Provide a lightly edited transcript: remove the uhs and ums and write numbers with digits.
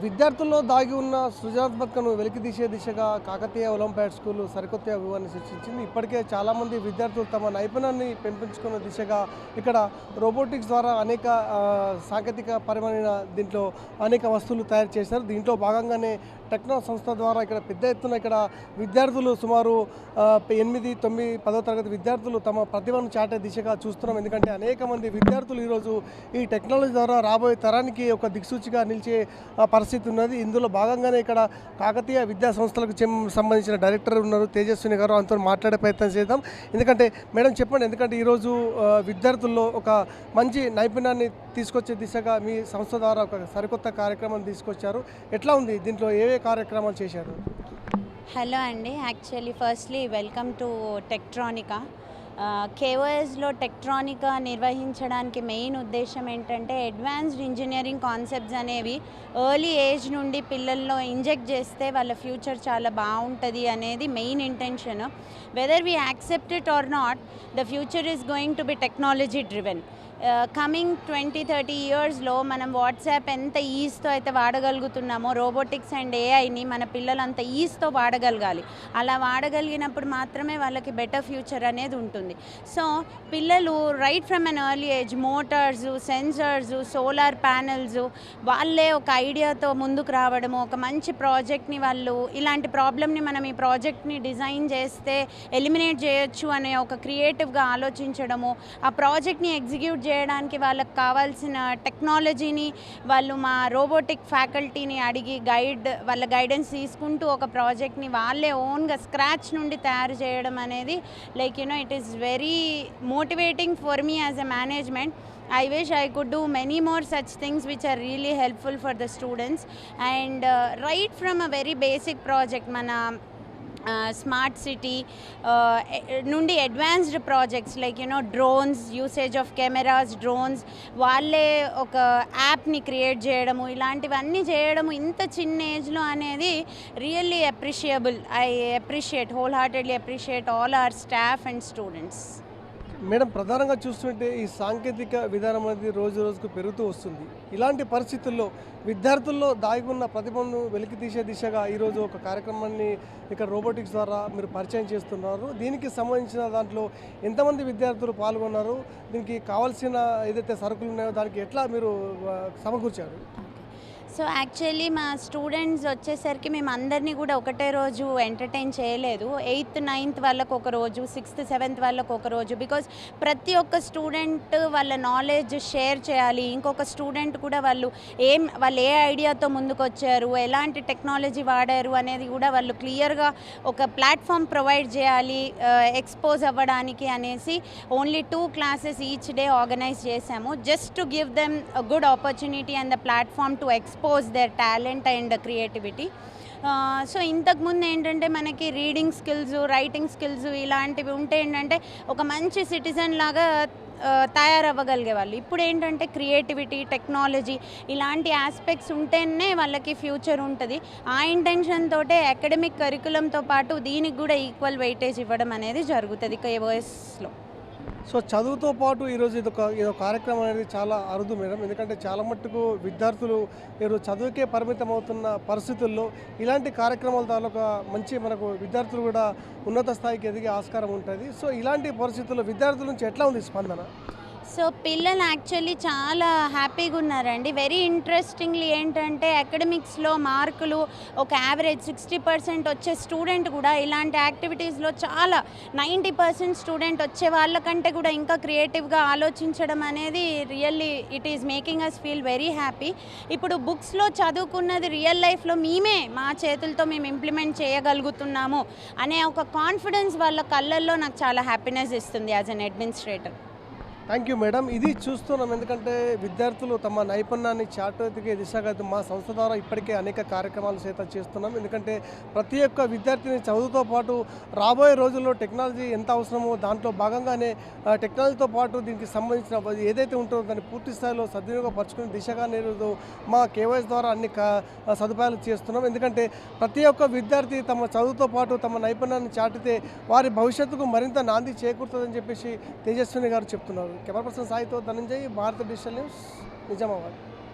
విద్యార్థుల్లో దాగి ఉన్న సృజనాత్మకతను వెలికితీసే దిశగా కాకతీయ ఒలింపియాడ్ స్కూల్ సరికొత్త వ్యూహాన్ని సృష్టించింది. ఇప్పటికే చాలామంది విద్యార్థులు తమ నైపుణ్యాన్ని పెంపొంచుకున్న దిశగా ఇక్కడ రోబోటిక్స్ ద్వారా అనేక సాంకేతిక పరమైన దీంట్లో అనేక వస్తువులు తయారు చేశారు. దీంట్లో భాగంగానే టెక్నో సంస్థ ద్వారా ఇక్కడ పెద్ద ఎత్తున ఇక్కడ విద్యార్థులు సుమారు 8, 9, 10వ తరగతి విద్యార్థులు తమ ప్రతిభను చాటే దిశగా చూస్తున్నాం. ఎందుకంటే అనేక మంది విద్యార్థులు ఈరోజు ఈ టెక్నాలజీ ద్వారా రాబోయే తరానికి ఒక దిక్సూచిగా నిలిచే పరిస్థితి ఉన్నది. ఇందులో భాగంగానే ఇక్కడ కాకతీయ విద్యా సంస్థలకు సంబంధించిన డైరెక్టర్ ఉన్నారు తేజస్విని గారు, అంతా మాట్లాడే ప్రయత్నం చేద్దాం. ఎందుకంటే మేడం చెప్పండి, ఎందుకంటే ఈరోజు విద్యార్థుల్లో ఒక మంచి నైపుణ్యాన్ని తీసుకొచ్చే దిశగా మీ సంస్థ ద్వారా ఒక సరికొత్త కార్యక్రమాన్ని తీసుకొచ్చారు. ఎట్లా ఉంది, దీంట్లో ఏ కార్యక్రమాలు చేశారు? హలో అండి, యాక్చువల్లీ ఫస్ట్లీ వెల్కమ్ టు టెక్ట్రానికా. కేఓఎస్లో టెక్ట్రానికా నిర్వహించడానికి మెయిన్ ఉద్దేశం ఏంటంటే అడ్వాన్స్డ్ ఇంజనీరింగ్ కాన్సెప్ట్స్ అనేవి ఎర్లీ ఏజ్ నుండి పిల్లల్లో ఇంజెక్ట్ చేస్తే వాళ్ళ ఫ్యూచర్ చాలా బాగుంటుంది అనేది main intention. Whether we accept it or not, the future is going to be technology driven. Coming 20-30 ఇయర్స్లో మనం వాట్సాప్ ఎంత ఈజ్తో అయితే వాడగలుగుతున్నామో రోబోటిక్స్ అండ్ ఏఐని మన పిల్లలు అంత ఈజ్తో వాడగలగాలి. అలా వాడగలిగినప్పుడు మాత్రమే వాళ్ళకి బెటర్ ఫ్యూచర్ అనేది ఉంటుంది. సో పిల్లలు right from an early age Motors, sensors, solar panels వాళ్ళే ఒక ఐడియాతో ముందుకు రావడము, ఒక మంచి ప్రాజెక్ట్ని వాళ్ళు ఇలాంటి ప్రాబ్లమ్ని మనం ఈ ప్రాజెక్ట్ని డిజైన్ చేస్తే ఎలిమినేట్ చేయొచ్చు అనే ఒక క్రియేటివ్గా ఆలోచించడము, ఆ ప్రాజెక్ట్ని ఎగ్జిక్యూట్ చేయడానికి వాళ్ళకి కావాల్సిన టెక్నాలజీని వాళ్ళు మా రోబోటిక్ ఫ్యాకల్టీని అడిగి వాళ్ళ గైడెన్స్ తీసుకుంటూ ఒక ప్రాజెక్ట్ని వాళ్ళే ఓన్గా స్క్రాచ్ నుండి తయారు చేయడం అనేది it is very motivating for me as a management. I wish I could do many more such things which are really helpful for the students. And right from a very basic project, mana smart city నుండి advanced projects drones, usage of cameras, drones వాళ్ళే ఒక యాప్ని create చేయడము, ఇలాంటివన్నీ చేయడము ఇంత చిన్న ఏజ్లో అనేది really appreciable. I appreciate, whole heartedly appreciate all our staff and students. Madam, ప్రధానంగా చూస్తుంటే ఈ సాంకేతిక విధానం అనేది రోజు రోజుకు పెరుగుతూ వస్తుంది. ఇలాంటి పరిస్థితుల్లో విద్యార్థుల్లో దాగి ఉన్న ప్రతిభను వెలికి తీసే దిశగా ఈరోజు ఒక కార్యక్రమాన్ని ఇక్కడ రోబోటిక్స్ ద్వారా మీరు పరిచయం చేస్తున్నారు. దీనికి సంబంధించిన దాంట్లో ఎంతమంది విద్యార్థులు పాల్గొన్నారు, దీనికి కావాల్సిన ఏదైతే సరుకులు ఉన్నాయో దానికి ఎట్లా మీరు సమకూర్చారు? సో యాక్చువల్లీ మా స్టూడెంట్స్ వచ్చేసరికి మేము అందరినీ కూడా ఒకటే రోజు ఎంటర్టైన్ చేయలేదు. 8th, 9th వాళ్ళకు ఒక రోజు, 6th, 7th వాళ్ళకు ఒక రోజు. బికాజ్ ప్రతి ఒక్క స్టూడెంట్ వాళ్ళ నాలెడ్జ్ షేర్ చేయాలి. ఇంకొక స్టూడెంట్ కూడా వాళ్ళు ఏ ఐడియాతో ముందుకు వచ్చారు, ఎలాంటి టెక్నాలజీ వాడారు అనేది కూడా వాళ్ళు క్లియర్గా ఒక ప్లాట్ఫామ్ ప్రొవైడ్ చేయాలి ఎక్స్పోజ్ అవ్వడానికి అనేసి only 2 classes each day organise చేశాము. Just to give them a good opportunity and the platform to expose their talent and creativity. So ఇంతకుముందు ఏంటంటే మనకి రీడింగ్ స్కిల్స్, రైటింగ్ స్కిల్స్ ఇలాంటివి ఉంటే ఏంటంటే ఒక మంచి సిటిజన్ లాగా తయారవ్వగలిగే వాళ్ళు. ఇప్పుడు ఏంటంటే క్రియేటివిటీ, టెక్నాలజీ ఇలాంటి ఆస్పెక్ట్స్ ఉంటేనే వాళ్ళకి ఫ్యూచర్ ఉంటుంది. ఆ ఇంటెన్షన్ తోటే అకాడమిక్ కరికులంతో పాటు దీనికి కూడా ఈక్వల్ వెయిటేజ్ ఇవ్వడం అనేది జరుగుతుంది కేఓఎస్లో. సో చదువుతో పాటు ఈరోజు ఇదో కార్యక్రమం అనేది చాలా అరుదు మేడం. ఎందుకంటే చాలా మట్టుకు విద్యార్థులు ఈరోజు చదువుకే పరిమితం అవుతున్న పరిస్థితుల్లో ఇలాంటి కార్యక్రమాల ద్వారా మంచి మనకు విద్యార్థులు కూడా ఉన్నత స్థాయికి ఎదిగే ఆస్కారం ఉంటుంది. సో ఇలాంటి పరిస్థితుల్లో విద్యార్థుల నుంచి ఎట్లా ఉంది స్పందన? సో పిల్లలు యాక్చువల్లీ చాలా హ్యాపీగా ఉన్నారండి. వెరీ ఇంట్రెస్టింగ్లీ ఏంటంటే అకాడమిక్స్లో మార్కులు ఒక యావరేజ్ 60% వచ్చే స్టూడెంట్ కూడా ఇలాంటి యాక్టివిటీస్లో చాలా 90% స్టూడెంట్ వచ్చే వాళ్ళకంటే కూడా ఇంకా క్రియేటివ్గా ఆలోచించడం అనేది really it is making us feel very happy. ఇప్పుడు బుక్స్లో చదువుకున్నది రియల్ లైఫ్లో మా చేతులతో మేము ఇంప్లిమెంట్ చేయగలుగుతున్నాము అనే ఒక కాన్ఫిడెన్స్ వాళ్ళ కళ్ళల్లో నాకు చాలా హ్యాపీనెస్ ఇస్తుంది as an administrator. Thank you madam. ఇది చూస్తున్నాం, ఎందుకంటే విద్యార్థులు తమ నైపుణ్యాన్ని చాటుదిగే దిశగా మా సంస్థ ద్వారా ఇప్పటికే అనేక కార్యక్రమాలు సైతం చేస్తున్నాం. ఎందుకంటే ప్రతి ఒక్క విద్యార్థిని చదువుతో పాటు రాబోయే రోజుల్లో టెక్నాలజీ ఎంత అవసరమో దాంట్లో భాగంగానే టెక్నాలజీతో పాటు దీనికి సంబంధించిన ఏదైతే ఉంటుందో దాన్ని పూర్తి స్థాయిలో సద్వినియోగపరచుకునే దిశగా నేను మా కేవైఎస్ ద్వారా అన్ని సదుపాయాలు చేస్తున్నాం. ఎందుకంటే ప్రతి ఒక్క విద్యార్థి తమ చదువుతో పాటు తమ నైపుణ్యాన్ని చాటితే వారి భవిష్యత్తుకు మరింత నాంది చేకూరుతుందని చెప్పేసి తేజస్విని గారు చెప్తున్నారు. కెమెరా పర్సన్ సాయితో ధనంజయ్, భారత డిజిటల్ న్యూస్, నిజామాబాద్.